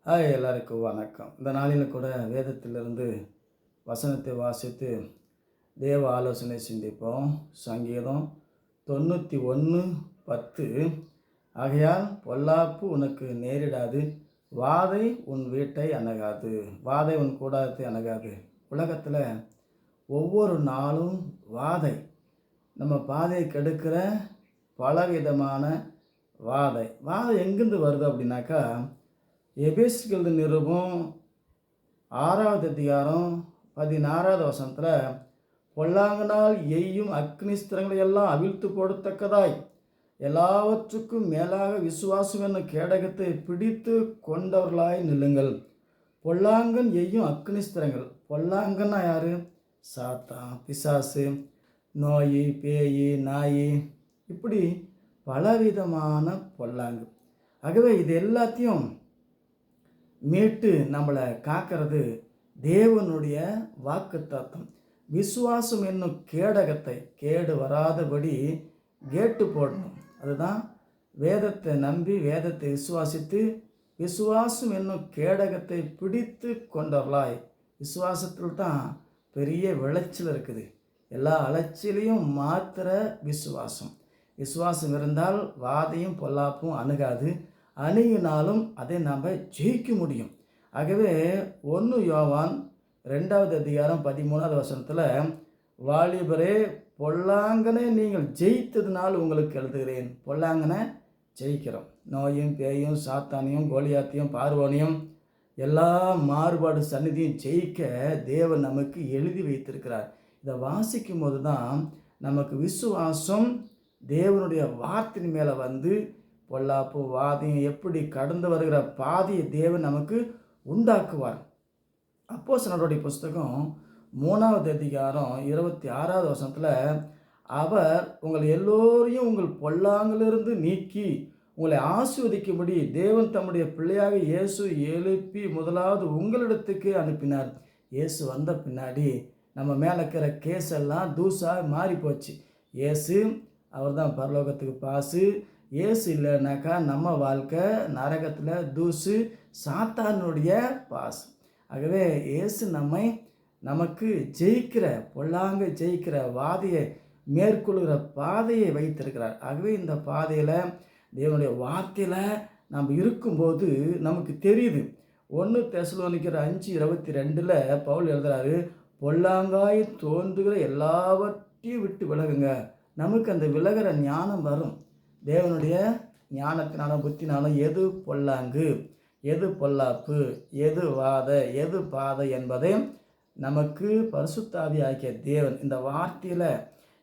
எல்லாருக்கும் வணக்கம். இந்த நாளில் கூட வேதத்திலிருந்து வசனத்தை வாசித்து தேவ ஆலோசனை சிந்திப்போம். சங்கீதம் 91:10. ஆகையால் பொல்லாப்பு உனக்கு நேரிடாது, வாதை உன் வீட்டை அணுகாது. வாதை உன் கூடாரத்தை அணுகாது. உலகத்தில் ஒவ்வொரு நாளும் வாதை நம்ம பாதையை கெடுக்கிற பலவிதமான வாதை எங்கேருந்து வருது அப்படின்னாக்கா, எபேசியர் நிருபம் 6வது அதிகாரம் 16வது வசனத்தில், பொல்லாங்கனால் எய்யும் அக்னிஸ்திரங்களை எல்லாம் அவிழ்த்து போடத்தக்கதாய் எல்லாவற்றுக்கும் மேலாக விசுவாசம் என்னும் கேடகத்தை பிடித்து கொண்டவர்களாய் நில்லுங்கள். பொல்லாங்கன் எய்யும் அக்னிஸ்திரங்கள். பொல்லாங்கன்னா யாரு? சாத்தான், பிசாசு, நோய், பேய், நாய், இப்படி பலவிதமான பொல்லாங்கு. ஆகவே இது எல்லாத்தையும் மீட்டு நம்மளை காக்கிறது தேவனுடைய வாக்குத்தத்தம். விசுவாசம் என்னும் கேடகத்தை கேடு வராதபடி கேட்டு போடணும். அதுதான் வேதத்தை நம்பி வேதத்தை விசுவாசித்து விசுவாசம் என்னும் கேடகத்தை பிடித்து கொண்டவர்களாய். விசுவாசத்தில் தான் பெரிய விளைச்சல் இருக்குது. எல்லா அலைச்சலையும் மாத்திர விசுவாசம் இருந்தால் வாதையும் பொல்லாப்பும் அணுகாது. அணுகினாலும் அதை நாம் ஜெயிக்க முடியும். ஆகவே 1 யோவான் 2வது அதிகாரம் 13வது வசனத்தில், வாலிபரே பொல்லாங்கனை நீங்கள் ஜெயித்ததுனால் உங்களுக்கு எழுதுகிறேன். பொல்லாங்கனை ஜெயிக்கிறோம். நோயும் பேயும் சாத்தானையும் கோலியாத்தையும் பார்வோனையும் எல்லா மாறுபாடு சந்நிதியும் ஜெயிக்க தேவன் நமக்கு எழுதி வைத்திருக்கிறார். இதை வாசிக்கும் போது தான் நமக்கு விசுவாசம் தேவனுடைய வார்த்தையின் மேலே வந்து பொல்லாப்பு வாதையும் எப்படி கடந்து வருகிற பாதையை தேவன் நமக்கு உண்டாக்குவார். அப்போஸ்தலர்களுடைய புஸ்தகம் 3வது அதிகாரம் 26வது வசனத்தில், அவர் உங்கள் எல்லோரையும் உங்கள் பொல்லாங்கிலிருந்து நீக்கி உங்களை ஆசீர்வதிக்கும்படி தேவன் தம்முடைய பிள்ளையாக இயேசு எழுப்பி முதலாவது உங்களிடத்துக்கு அனுப்பினார். இயேசு வந்த பின்னாடி நம்ம மேலே இருக்கிற கேஸ் எல்லாம் தூசாக மாறி போச்சு. இயேசு அவர் தான் பரலோகத்துக்கு பாசு. இயேசு இல்லைனாக்கா நம்ம வாழ்க்கை நரகத்தில் தூசு, சாத்தானுடைய பாசு. ஆகவே இயேசு நமக்கு ஜெயிக்கிற பொல்லாங்க ஜெயிக்கிற வாதையை மேற்கொள்கிற பாதையை வைத்திருக்கிறார். ஆகவே இந்த பாதையில் தேவனுடைய வார்த்தையில் நம்ம இருக்கும்போது நமக்கு தெரியுது. 1 தெசலோனிக்கர் 5:22 பவுல் எழுதுறாரு, பொல்லாங்காய் தோன்றுகிற எல்லாவற்றையும் விட்டு விலகுங்க. நமக்கு அந்த விலகிற ஞானம் வரும். தேவனுடைய ஞானத்தினாலும் புத்தினாலும் எது பொல்லாங்கு, எது பொல்லாப்பு, எது வாதை, எது பாதை என்பதை நமக்கு பரிசுத்த ஆவி ஆகிய தேவன் இந்த வார்த்தையில்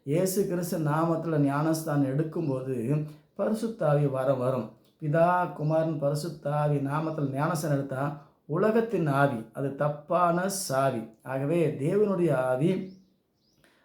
இயேசு கிறிஸ்து நாமத்தில் ஞானஸ்தானம் எடுக்கும்போது பரிசுத்த ஆவி வரும். பிதா குமாரன் பரிசுத்த ஆவி நாமத்தில் ஞானஸ்தானம் எடுத்தால் உலகத்தின் ஆவி அது தப்பான சாவி. ஆகவே தேவனுடைய ஆவி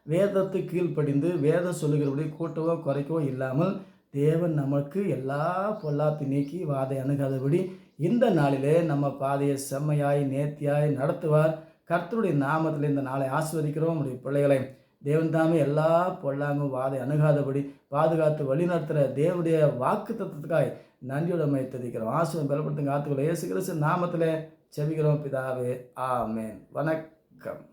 வேதத்துக்கு கீழ்ப்படிந்து வேதம் சொல்லுகிறபடி கூட்டவோ குறைக்கவோ இல்லாமல் தேவன் நமக்கு எல்லா பொல்லாப்பை நீக்கி வாதை அணுகாதபடி இந்த நாளிலே நம்ம பாதையை செம்மையாய் நேர்த்தியாய் நடத்துவார். கர்த்தருடைய நாமத்தில் இந்த நாளை ஆசீர்வதிக்கிறோம். நம்முடைய பிள்ளைகளை தேவன் தாமே எல்லா பொல்லாங்கும் வாதை அணுகாதபடி பாதுகாத்து வழிநடத்துகிற தேவனுடைய வாக்கு தத்துவத்துக்காய் நன்றியுடன் துதிக்கிறோம். ஆசீர்வாதம் பலப்படுத்துங்க. ஆத்துக்களை இயேசு கிறிஸ்து நாமத்தில் செபிக்கிறோம் பிதாவே, ஆமென். வணக்கம்.